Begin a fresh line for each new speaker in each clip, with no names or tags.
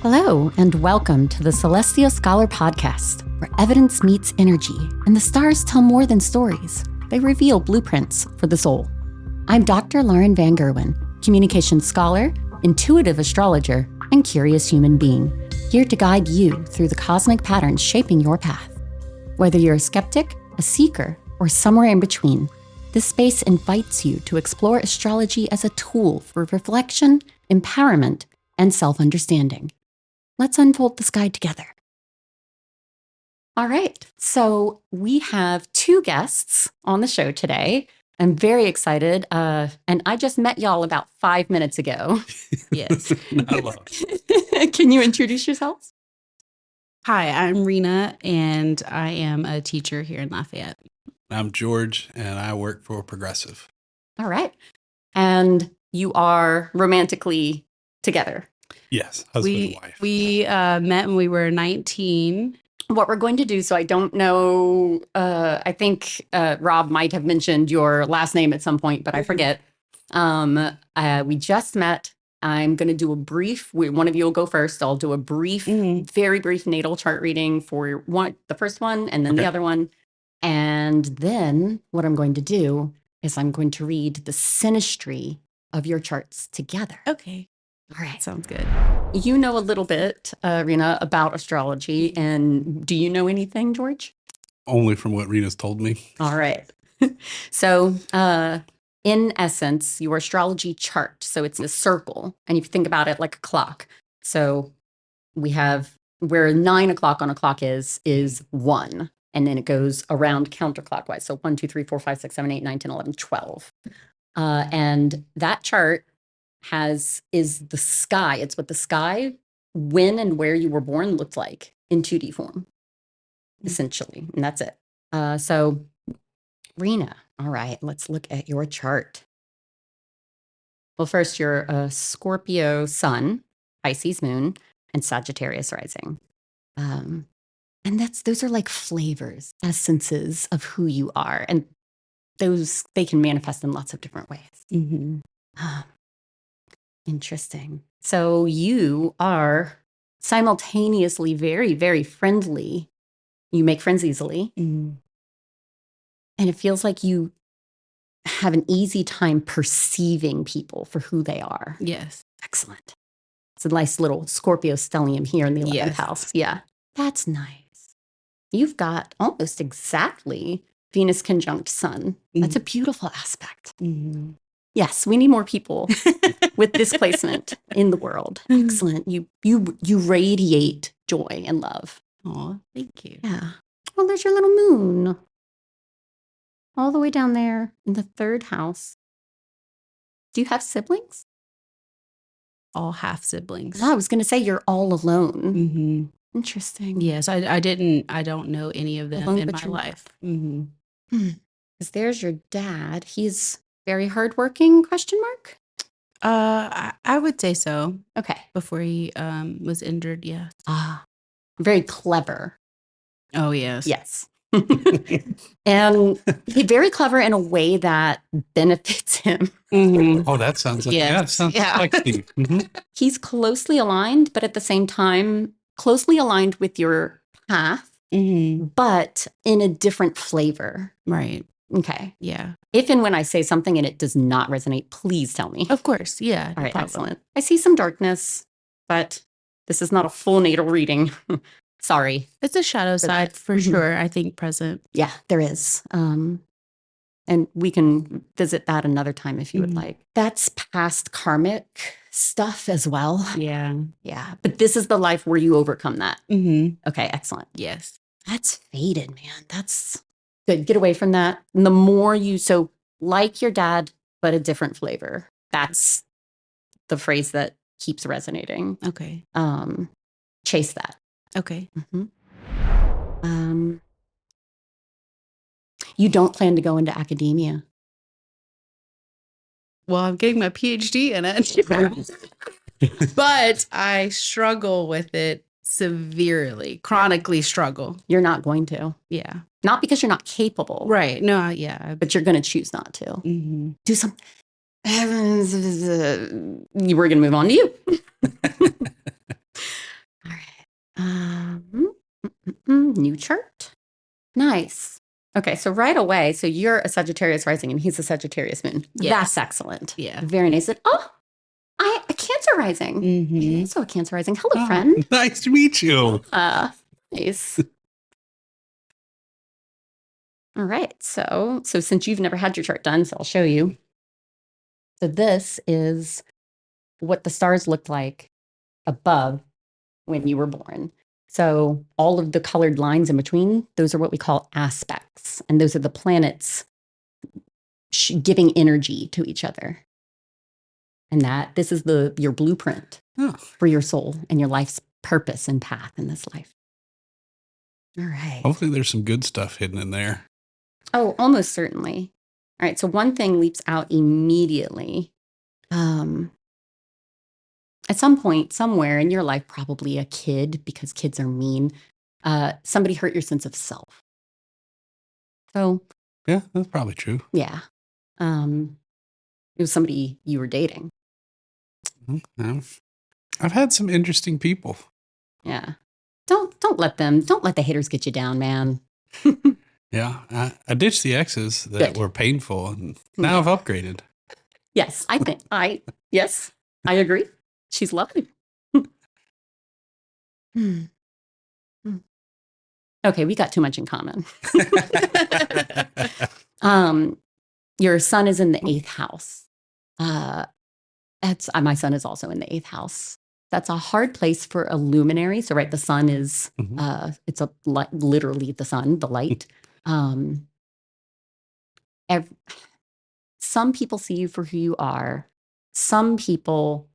Hello, and welcome to the Celestial Scholar Podcast, where evidence meets energy and the stars tell more than stories. They reveal blueprints for the soul. I'm Dr. Lauren Van Gerwen, communications scholar, intuitive astrologer, and curious human being, here to guide you through the cosmic patterns shaping your path. Whether you're a skeptic, a seeker, or somewhere in between, this space invites you to explore astrology as a tool for reflection, empowerment, and self-understanding. Let's unfold the sky together. All right, so we have two guests on the show today. I'm very excited, and I just met y'all about 5 minutes ago.
Yes.
Not long.
Can you introduce yourselves?
Hi, I'm Rena, and I am a teacher here in Lafayette.
I'm George, and I work for Progressive.
All right, and you are romantically together.
Yes, husband and wife.
We met when we were 19.
What we're going to do, so I don't know, I think Rob might have mentioned your last name at some point, but I forget. We just met. I'm going to do a brief, one of you will go first. I'll do a brief, very brief natal chart reading for the first one and then the other one. And then what I'm going to do is I'm going to read the synastry of your charts together.
Okay.
All right.
Sounds good.
You know a little bit, Rena, about astrology. And do you know anything, George?
Only from what Rena's told me.
All right. So in essence, your astrology chart, so it's a circle. And if you think about it like a clock. So we have where 9 o'clock on a clock is 1. And then it goes around counterclockwise. So 1, 2, 3, 4, 5, 6, 7, 8, 9, 10, 11, 12. And that chart is the sky. It's what the sky, when and where you were born, looked like in 2D form, essentially. And that's it. So, Rena, all right, let's look at your chart. Well, first, you're a Scorpio sun, Pisces moon, and Sagittarius rising. And those are like flavors, essences of who you are. And they can manifest in lots of different ways.
Mm-hmm.
Interesting. So you are simultaneously very, very friendly. You make friends easily.
Mm-hmm.
And it feels like you have an easy time perceiving people for who they are.
Yes.
Excellent. It's a nice little Scorpio stellium here in the 11th house. Yeah. That's nice. You've got almost exactly Venus conjunct Sun. That's a beautiful aspect.
Mm-hmm.
Yes, we need more people with this placement in the world. Excellent. You radiate joy and love.
Oh, thank you.
Yeah. Well, there's your little moon. All the way down there in the 3rd house. Do you have siblings?
All half siblings.
No, I was going to say you're all alone.
Mm-hmm.
Interesting.
Yes, I don't know any of them
Alone,
in
but
my
you're
life. Mm-hmm.
Because there's your dad. He's very hardworking, question mark?
I would say so.
Okay.
Before he was injured, yeah.
Very clever.
Oh, yes.
Yes. And he's very clever in a way that benefits him.
Mm-hmm.
Oh, that sounds like,
Yes.
sounds
Yeah.
like Steve. Mm-hmm.
He's closely aligned, but at the same time, closely aligned with your path,
Mm-hmm.
but in a different flavor.
Right.
Okay.
Yeah.
If and when I say something and it does not resonate, please tell me.
Of course. Yeah.
All right,
no problem.
excellent. I see some darkness, but this is not a full natal reading. Sorry.
It's a shadow side for sure, I think, present.
Yeah, there is. And we can visit that another time if you would like. That's past karmic stuff as well.
Yeah.
Yeah. But this is the life where you overcome that.
Mm-hmm.
Okay, excellent.
Yes.
That's fated, man. That's good. Get away from that. And the more so like your dad, but a different flavor. That's the phrase that keeps resonating.
Okay.
Chase that.
Okay.
Mm-hmm. You don't plan to go into academia.
Well, I'm getting my PhD in it. But I struggle with it severely, chronically struggle.
You're not going to.
Yeah.
Not because you're not capable.
Right. No, yeah.
But you're going to choose not to.
Mm-hmm.
Do something. We're going to move on to you. new chart. Nice. Okay, so right away, so you're a Sagittarius rising and he's a Sagittarius moon.
Yes.
That's excellent.
Yeah.
Very nice. Oh, a Cancer rising.
Mm-hmm.
Also a Cancer rising. Hello,
Oh,
friend.
nice to meet you.
Nice. All right. So since you've never had your chart done, so I'll show you. So this is what the stars looked like above when you were born. So all of the colored lines in between, those are what we call aspects. And those are the planets giving energy to each other. And this is your blueprint for your soul and your life's purpose and path in this life. All right.
Hopefully there's some good stuff hidden in there.
Oh, almost certainly. All right. So one thing leaps out immediately. At some point, somewhere in your life, probably a kid, because kids are mean, somebody hurt your sense of self. So,
Yeah, that's probably true.
yeah. It was somebody you were dating.
Yeah. I've had some interesting people.
Yeah. Don't let the haters get you down, man.
Yeah, I ditched the exes that
Good.
were painful, and now I've upgraded.
Yes, yes, I agree. She's lovely. Okay, we got too much in common. Your son is in the 8th house. My son is also in the 8th house. That's a hard place for a luminary. So, right, the sun is, it's literally the sun, the light. Some people see you for who you are. Some people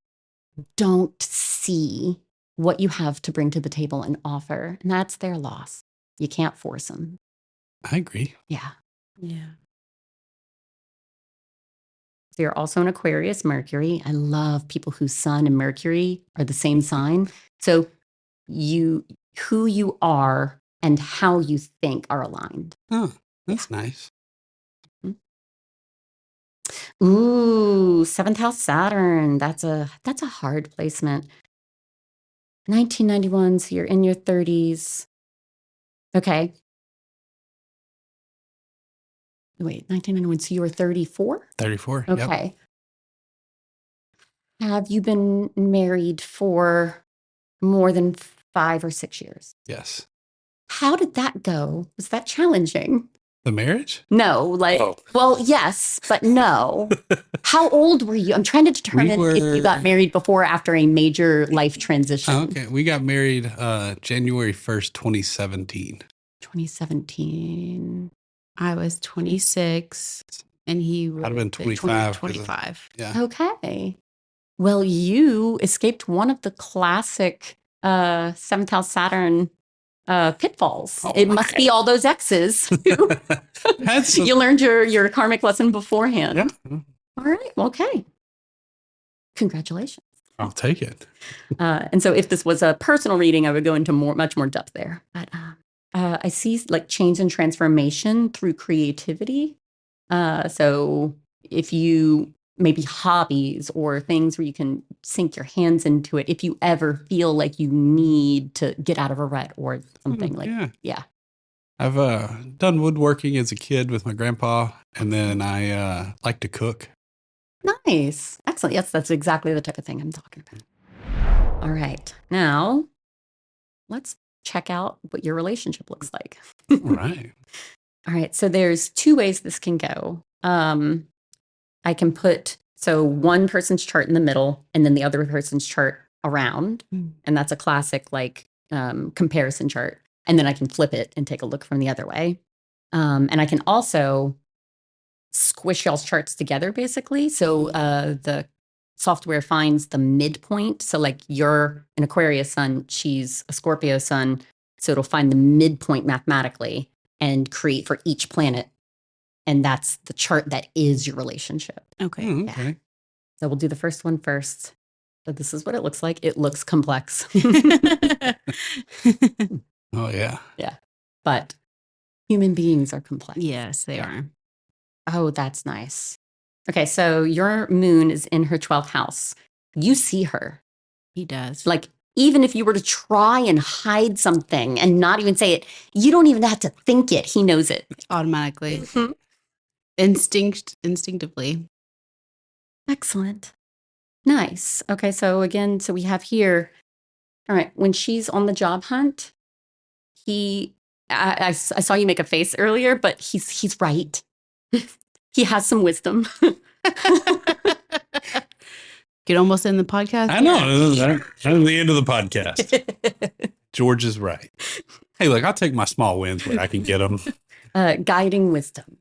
don't see what you have to bring to the table and offer, and that's their loss. You can't force them.
I agree.
Yeah.
Yeah.
So you're also an Aquarius, Mercury. I love people whose sun and Mercury are the same sign. So who you are and how you think are aligned.
Oh, that's nice.
Ooh, 7th house Saturn. That's a hard placement. 1991, so you're in your 30s. Okay. Wait, 1991, so you were 34?
34.
Okay. Yep. Have you been married for more than 5 or 6 years?
Yes.
How did that go? Was that challenging?
The marriage?
No, well, yes, but no. How old were you? I'm trying to determine if you got married before or after a major life transition.
Oh, okay. We got married January 1st, 2017.
2017.
I was 26 and he would
have been 25.
25.
Yeah.
Okay. Well, you escaped one of the classic 7th house Saturn pitfalls. It must be all those exes. You learned your karmic lesson beforehand.
Yeah.
All right. Okay. Congratulations.
I'll take it.
And so if this was a personal reading, I would go into much more depth there. But I see like change and transformation through creativity. So if you maybe hobbies or things where you can sink your hands into it, if you ever feel like you need to get out of a rut or something yeah.
I've done woodworking as a kid with my grandpa, and then I like to cook.
Nice. Excellent. Yes, that's exactly the type of thing I'm talking about. All right. Now, let's check out what your relationship looks like.
All right.
All right. So there's 2 ways this can go. I can put one person's chart in the middle and then the other person's chart around. And that's a classic comparison chart. And then I can flip it and take a look from the other way. And I can also squish y'all's charts together, basically. So the software finds the midpoint. So like you're an Aquarius sun, she's a Scorpio sun. So it'll find the midpoint mathematically and create for each planet. And that's the chart that is your relationship.
Okay.
Okay.
Yeah. So we'll do the first one first. So this is what it looks like. It looks complex.
Oh, yeah.
Yeah. But human beings are complex.
Yes, they are.
Oh, that's nice. Okay. So your moon is in her 12th house. You see her.
He does.
Like even if you were to try and hide something and not even say it, you don't even have to think it. He knows it.
Automatically.
Mhm.
Instinctively.
Excellent. Nice. Okay. So again, so we have here, all right, when she's on the job hunt, I saw you make a face earlier, but he's right. He has some wisdom.
Could almost end the podcast.
I know. That's the end of the podcast. George is right. Hey, look, I'll take my small wins where I can get them.
Guiding wisdom.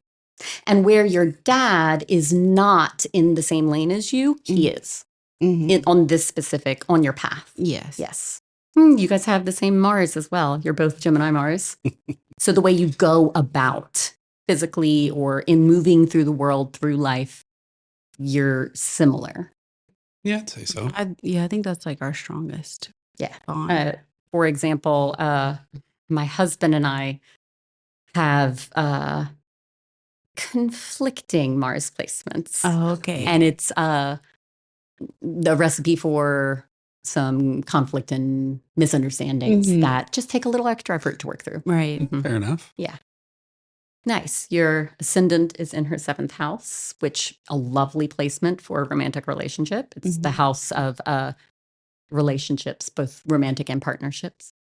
And where your dad is not in the same lane as you, he is on this specific, on your path.
Yes.
Yes. You guys have the same Mars as well. You're both Gemini Mars. So the way you go about physically or in moving through the world, through life, you're similar.
Yeah, I'd say so.
I think that's like our strongest.
Yeah.
Bond.
For example, my husband and I have conflicting Mars placements.
Oh, okay.
And it's the recipe for some conflict and misunderstandings that just take a little extra effort to work through.
Right.
Fair enough.
Yeah. Nice. Your ascendant is in her 7th house, which a lovely placement for a romantic relationship. It's the house of relationships, both romantic and partnerships.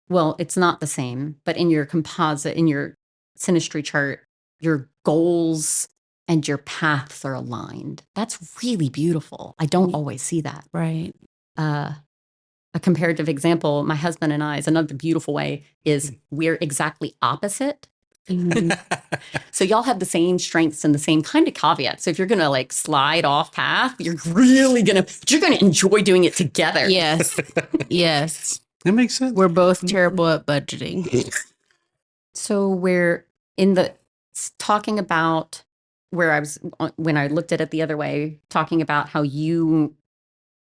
Well, it's not the same, but in your composite, in your synastry chart, your goals and your paths are aligned. That's really beautiful. I don't always see that.
Right.
A comparative example, my husband and I, is another beautiful way, is we're exactly opposite. So y'all have the same strengths and the same kind of caveats. So if you're going to like slide off path, you're going to enjoy doing it together.
Yes. Yes.
That makes sense.
We're both terrible at budgeting.
So we're talking about where I was, when I looked at it the other way, talking about how you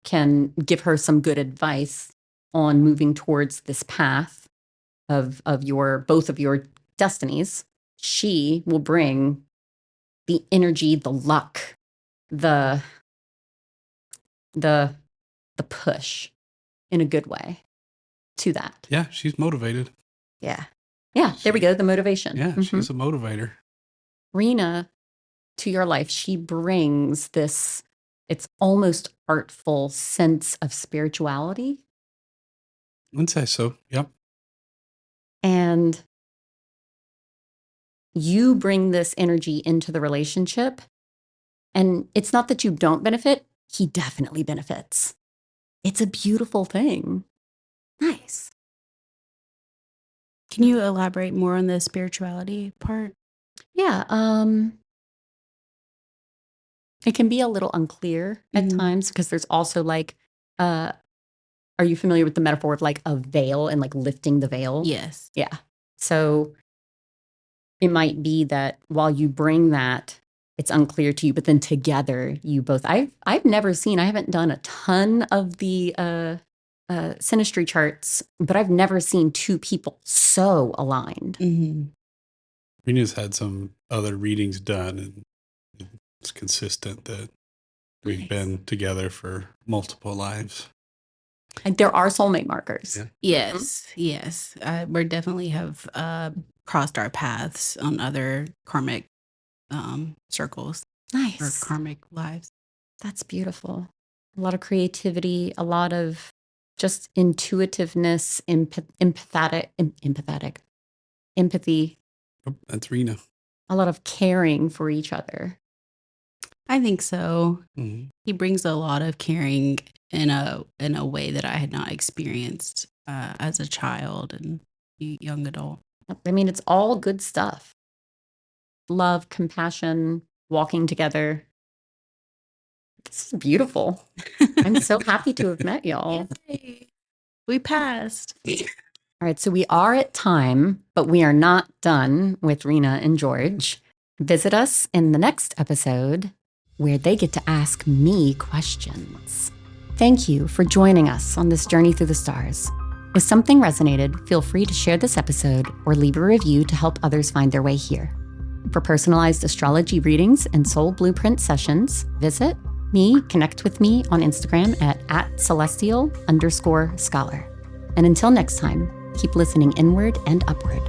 can give her some good advice on moving towards this path of both of your destinies. She will bring the energy, the luck, the push in a good way to that.
Yeah, she's motivated.
Yeah. There we go. The motivation.
Yeah, she's a motivator.
Rena, to your life, she brings this, it's almost artful sense of spirituality.
I'd say so. Yep.
And you bring this energy into the relationship. And it's not that you don't benefit, he definitely benefits. It's a beautiful thing. Nice.
Can you elaborate more on the spirituality part?
Yeah. It can be a little unclear at times because there's also like, are you familiar with the metaphor of like a veil and like lifting the veil?
Yes.
Yeah. So it might be that while you bring that, it's unclear to you, but then together you both, I've never seen, I haven't done a ton of the synastry charts, but I've never seen two people so aligned.
Rena's had some other readings done, and it's consistent that we've been together for multiple lives.
And there are soulmate markers.
Yeah.
Yes. We definitely have crossed our paths on other karmic circles or
Nice.
karmic lives.
That's beautiful. A lot of creativity, a lot of just intuitiveness, empathy,
Oh, that's Rena.
a lot of caring for each other.
I think so.
Mm-hmm.
He brings a lot of caring in a way that I had not experienced as a child and young adult.
I mean, it's all good stuff. Love, compassion, walking together. This is beautiful. I'm so happy to have met y'all.
Yay. We passed.
All right, so we are at time, but we are not done with Rena and George. Visit us in the next episode where they get to ask me questions. Thank you for joining us on this journey through the stars. If something resonated, feel free to share this episode or leave a review to help others find their way here. For personalized astrology readings and soul blueprint sessions, visit me, connect with me on Instagram at celestial_scholar. And until next time, keep listening inward and upward.